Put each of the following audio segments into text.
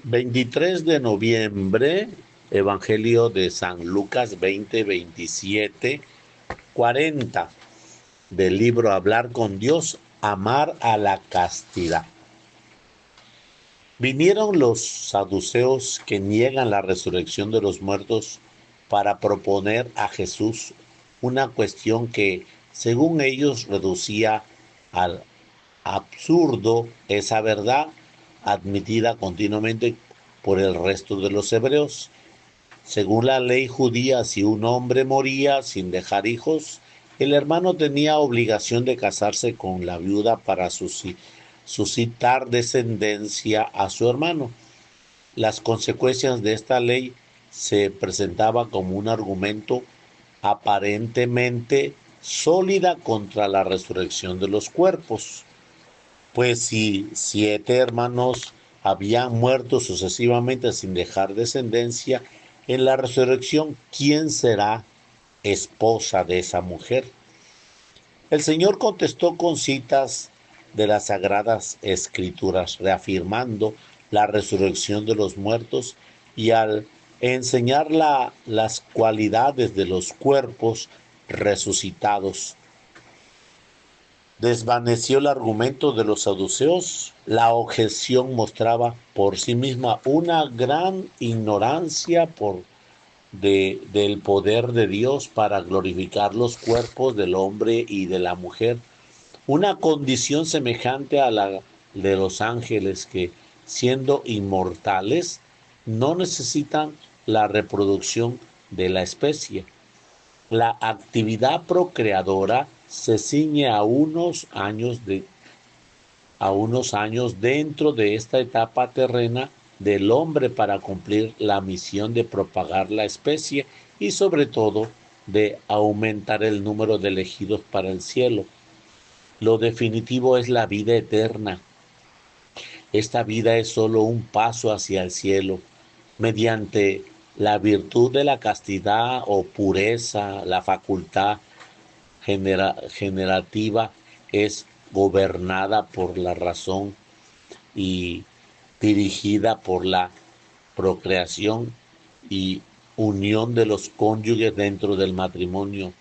23 de noviembre, Evangelio de San Lucas 20, 27, 40, del libro Hablar con Dios, amar a la castidad. Vinieron los saduceos que niegan la resurrección de los muertos para proponer a Jesús una cuestión que, según ellos, reducía al absurdo esa verdad admitida continuamente por el resto de los hebreos. Según la ley judía, si un hombre moría sin dejar hijos, el hermano tenía obligación de casarse con la viuda para suscitar descendencia a su hermano. Las consecuencias de esta ley se presentaban como un argumento aparentemente sólida contra la resurrección de los cuerpos. Pues si 7 hermanos habían muerto sucesivamente sin dejar descendencia, en la resurrección, ¿quién será esposa de esa mujer? El Señor contestó con citas de las Sagradas Escrituras, reafirmando la resurrección de los muertos y al enseñar las cualidades de los cuerpos resucitados desvaneció el argumento de los saduceos. La objeción mostraba por sí misma una gran ignorancia del poder de Dios para glorificar los cuerpos del hombre y de la mujer, una condición semejante a la de los ángeles que, siendo inmortales, no necesitan la reproducción de la especie. La actividad procreadora se ciñe a unos años dentro de esta etapa terrena del hombre para cumplir la misión de propagar la especie y sobre todo de aumentar el número de elegidos para el cielo. Lo definitivo es la vida eterna. Esta vida es solo un paso hacia el cielo mediante la virtud de la castidad o pureza. La facultad generativa es gobernada por la razón y dirigida por la procreación y unión de los cónyuges dentro del matrimonio.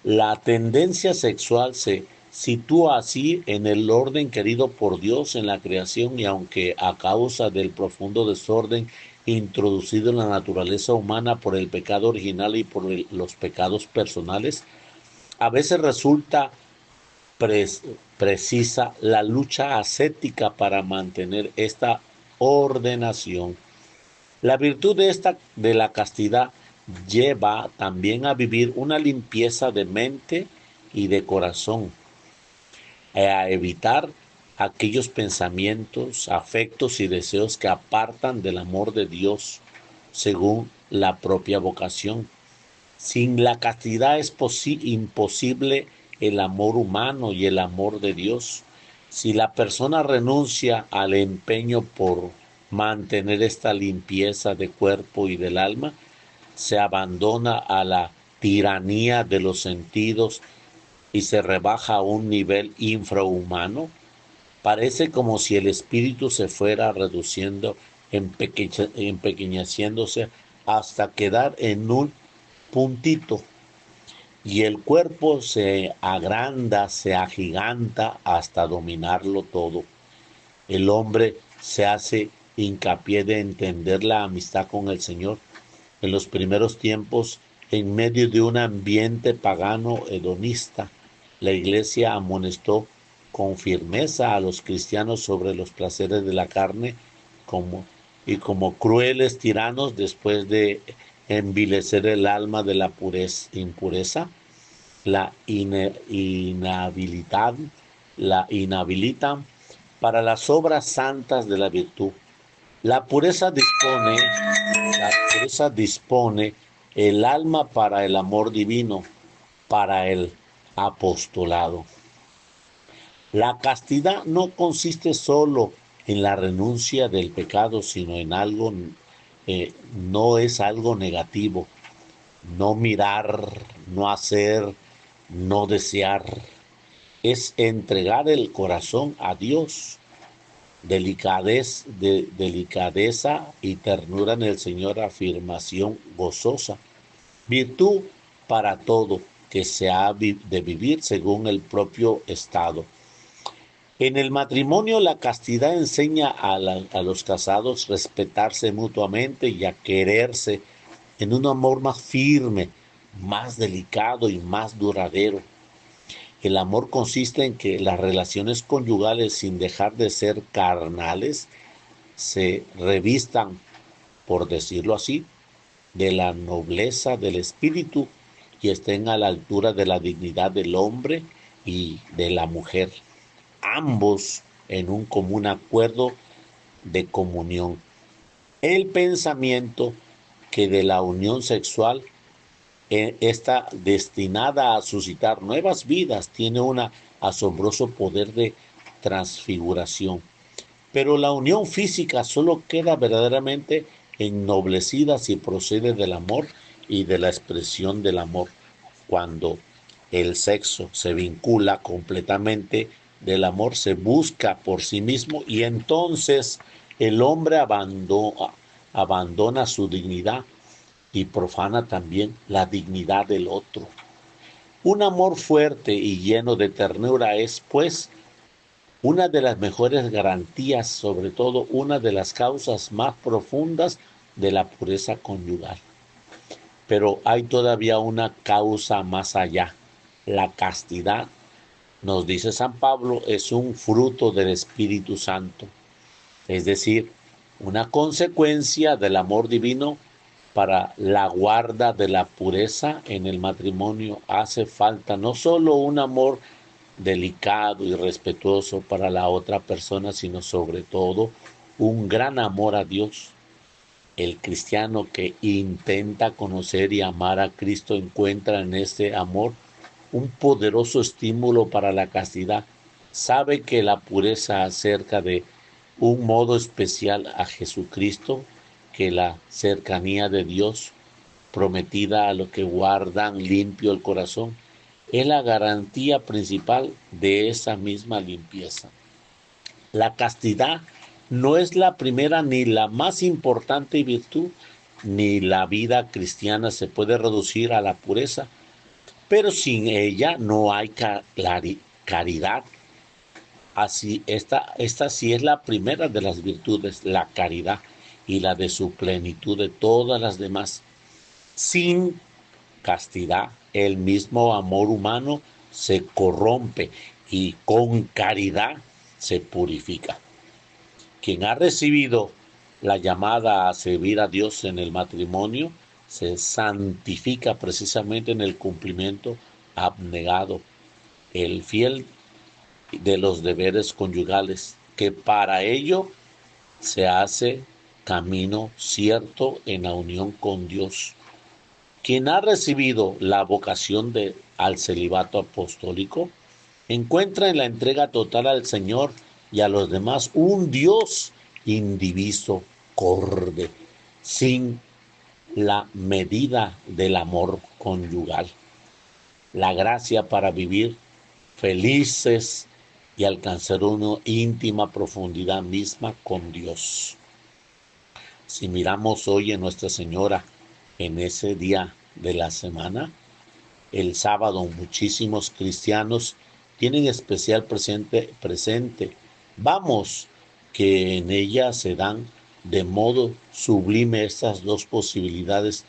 La tendencia sexual se sitúa así en el orden querido por Dios en la creación, y aunque a causa del profundo desorden introducido en la naturaleza humana por el pecado original y por los pecados personales, a veces resulta precisa la lucha ascética para mantener esta ordenación. La virtud de la castidad lleva también a vivir una limpieza de mente y de corazón, a evitar aquellos pensamientos, afectos y deseos que apartan del amor de Dios según la propia vocación. Sin la castidad es imposible el amor humano y el amor de Dios. Si la persona renuncia al empeño por mantener esta limpieza de cuerpo y del alma, se abandona a la tiranía de los sentidos y se rebaja a un nivel infrahumano. Parece como si el espíritu se fuera reduciendo, empequeñeciéndose hasta quedar en un puntito, y el cuerpo se agranda, se agiganta hasta dominarlo todo. El hombre se hace hincapié de entender la amistad con el Señor. En los primeros tiempos, en medio de un ambiente pagano hedonista, la Iglesia amonestó con firmeza a los cristianos sobre los placeres de la carne como crueles tiranos, después de envilecer el alma de la impureza, la inhabilitan para las obras santas de la virtud. La pureza dispone, la pureza dispone el alma para el amor divino, para el apostolado. La castidad no consiste solo en la renuncia del pecado, sino en algo, no es algo negativo. No mirar, no hacer, no desear. Es entregar el corazón a Dios. delicadeza y ternura en el Señor, afirmación gozosa, virtud para todo que se ha de vivir según el propio estado. En el matrimonio la castidad enseña a los casados respetarse mutuamente y a quererse en un amor más firme, más delicado y más duradero. El amor consiste en que las relaciones conyugales, sin dejar de ser carnales, se revistan, por decirlo así, de la nobleza del espíritu y estén a la altura de la dignidad del hombre y de la mujer, ambos en un común acuerdo de comunión. El pensamiento que de la unión sexual está destinada a suscitar nuevas vidas tiene un asombroso poder de transfiguración. Pero la unión física solo queda verdaderamente ennoblecida si procede del amor y de la expresión del amor. Cuando el sexo se vincula completamente del amor, se busca por sí mismo y entonces el hombre abandona su dignidad y profana también la dignidad del otro. Un amor fuerte y lleno de ternura es, pues, una de las mejores garantías, sobre todo una de las causas más profundas de la pureza conyugal. Pero hay todavía una causa más allá. La castidad, nos dice San Pablo, es un fruto del Espíritu Santo, es decir, una consecuencia del amor divino. Para la guarda de la pureza en el matrimonio hace falta no solo un amor delicado y respetuoso para la otra persona, sino sobre todo un gran amor a Dios. El cristiano que intenta conocer y amar a Cristo encuentra en este amor un poderoso estímulo para la castidad. Sabe que la pureza acerca de un modo especial a Jesucristo, que la cercanía de Dios prometida a los que guardan limpio el corazón, es la garantía principal de esa misma limpieza. La castidad no es la primera ni la más importante virtud, ni la vida cristiana se puede reducir a la pureza, pero sin ella no hay caridad. Así, esta sí es la primera de las virtudes, la caridad, y la de su plenitud de todas las demás. Sin castidad, el mismo amor humano se corrompe y con caridad se purifica. Quien ha recibido la llamada a servir a Dios en el matrimonio se santifica precisamente en el cumplimiento abnegado, el fiel de los deberes conyugales, que para ello se hace camino cierto en la unión con Dios. Quien ha recibido la vocación al celibato apostólico encuentra en la entrega total al Señor y a los demás un Dios indiviso, corde, sin la medida del amor conyugal. La gracia para vivir felices y alcanzar una íntima profundidad misma con Dios. Si miramos hoy en Nuestra Señora, en ese día de la semana, el sábado, muchísimos cristianos tienen especial presente. Vamos, que en ella se dan de modo sublime estas dos posibilidades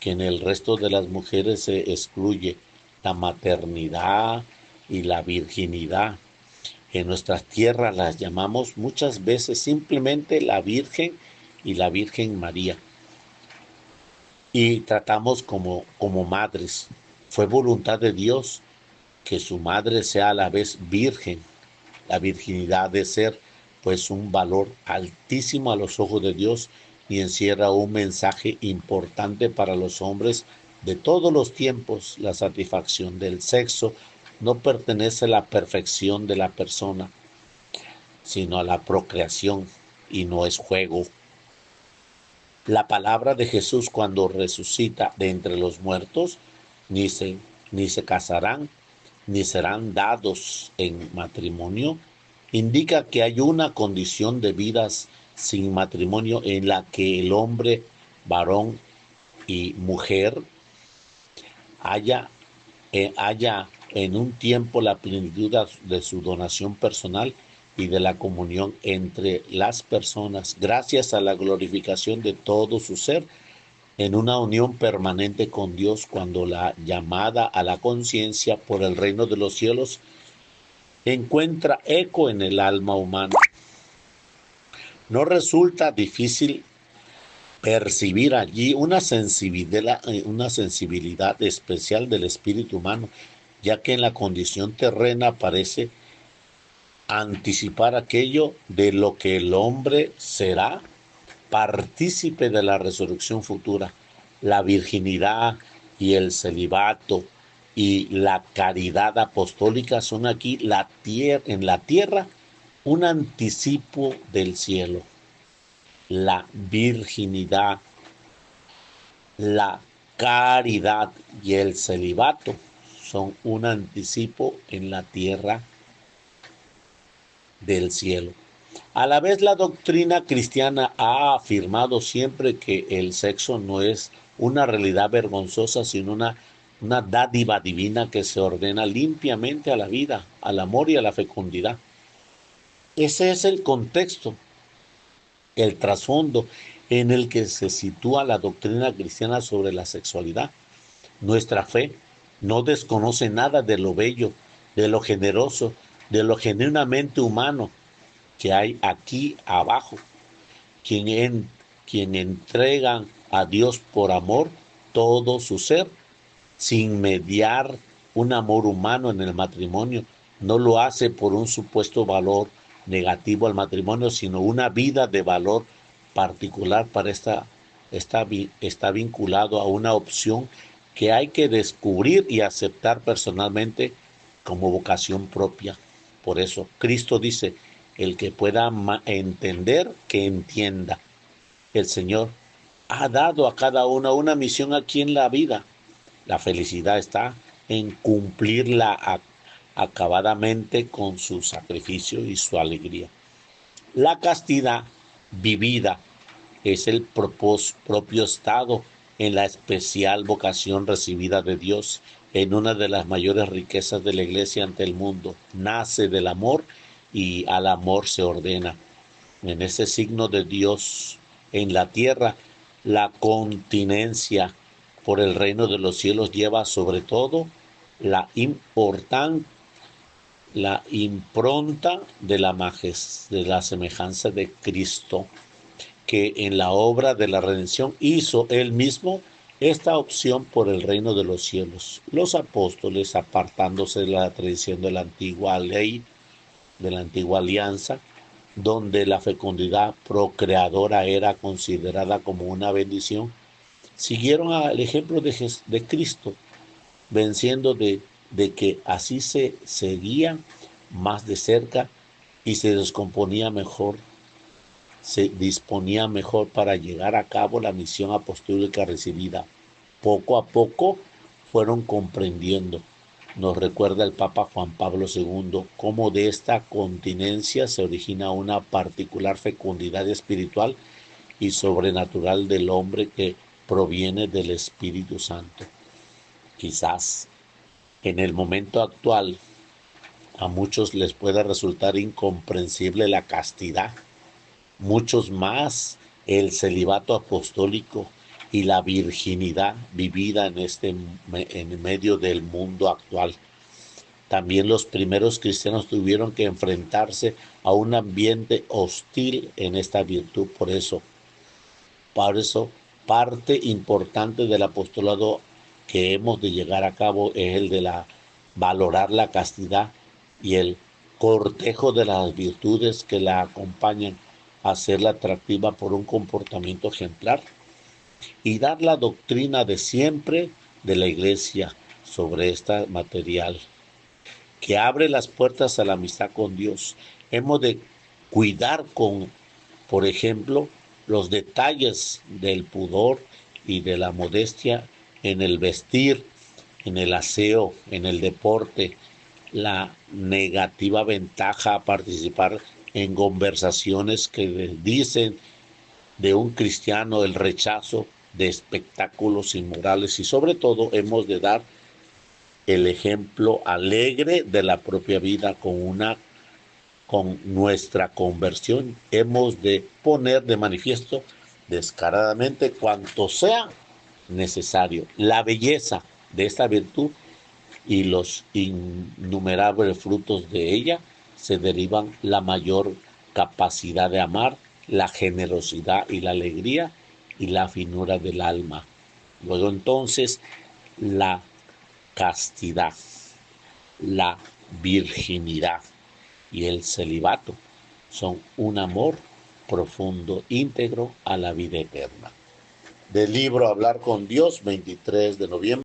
que en el resto de las mujeres se excluye, la maternidad y la virginidad. En nuestras tierras las llamamos muchas veces simplemente la Virgen y la Virgen María. Y tratamos como madres. Fue voluntad de Dios que su madre sea a la vez virgen. La virginidad de ser pues un valor altísimo a los ojos de Dios y encierra un mensaje importante para los hombres de todos los tiempos. La satisfacción del sexo no pertenece a la perfección de la persona, sino a la procreación, y no es juego. La palabra de Jesús cuando resucita de entre los muertos, ni se casarán, ni serán dados en matrimonio, indica que hay una condición de vidas sin matrimonio en la que el hombre, varón y mujer, haya, haya en un tiempo la plenitud de su donación personal y de la comunión entre las personas, gracias a la glorificación de todo su ser, en una unión permanente con Dios, cuando la llamada a la conciencia por el reino de los cielos encuentra eco en el alma humana. No resulta difícil percibir allí una sensibilidad especial del espíritu humano, ya que en la condición terrena parece anticipar aquello de lo que el hombre será partícipe de la resurrección futura. La virginidad y el celibato y la caridad apostólica son aquí en la tierra un anticipo del cielo. La virginidad, la caridad y el celibato son un anticipo en la tierra del cielo. A la vez, la doctrina cristiana ha afirmado siempre que el sexo no es una realidad vergonzosa, sino una dádiva divina que se ordena limpiamente a la vida, al amor y a la fecundidad. Ese es el contexto, el trasfondo en el que se sitúa la doctrina cristiana sobre la sexualidad. Nuestra fe no desconoce nada de lo bello, de lo generoso, de lo genuinamente humano que hay aquí abajo. Quien entrega a Dios por amor todo su ser, sin mediar un amor humano en el matrimonio, no lo hace por un supuesto valor negativo al matrimonio, sino una vida de valor particular para está vinculado a una opción que hay que descubrir y aceptar personalmente como vocación propia. Por eso Cristo dice: el que pueda entender, que entienda. El Señor ha dado a cada uno una misión aquí en la vida. La felicidad está en cumplirla acabadamente con su sacrificio y su alegría. La castidad vivida es el propio estado en la especial vocación recibida de Dios, en una de las mayores riquezas de la Iglesia ante el mundo. Nace del amor y al amor se ordena. En ese signo de Dios en la tierra, la continencia por el reino de los cielos lleva sobre todo la la impronta de de la semejanza de Cristo, que en la obra de la redención hizo él mismo esta opción por el reino de los cielos. Los apóstoles, apartándose de la tradición de la antigua ley, de la antigua alianza, donde la fecundidad procreadora era considerada como una bendición, siguieron el ejemplo de Cristo, venciendo de que así se seguía más de cerca y se descomponía mejor, se disponía mejor para llegar a cabo la misión apostólica recibida. Poco a poco fueron comprendiendo. Nos recuerda el Papa Juan Pablo II cómo de esta continencia se origina una particular fecundidad espiritual y sobrenatural del hombre que proviene del Espíritu Santo. Quizás en el momento actual a muchos les pueda resultar incomprensible la castidad, muchos más el celibato apostólico y la virginidad vivida en medio del mundo actual. También los primeros cristianos tuvieron que enfrentarse a un ambiente hostil en esta virtud. Por eso, parte importante del apostolado que hemos de llegar a cabo es el de valorar la castidad y el cortejo de las virtudes que la acompañan, a hacerla atractiva por un comportamiento ejemplar y dar la doctrina de siempre de la Iglesia sobre esta material, que abre las puertas a la amistad con Dios. Hemos de cuidar por ejemplo, los detalles del pudor y de la modestia en el vestir, en el aseo, en el deporte, la negativa ventaja a participar en conversaciones que dicen de un cristiano el rechazo de espectáculos inmorales y sobre todo hemos de dar el ejemplo alegre de la propia vida con nuestra conversión. Hemos de poner de manifiesto descaradamente cuanto sea necesario la belleza de esta virtud y los innumerables frutos de ella se derivan la mayor capacidad de amar, la generosidad y la alegría y la finura del alma. Luego entonces la castidad, la virginidad y el celibato son un amor profundo, íntegro a la vida eterna. Del libro Hablar con Dios, 23 de noviembre.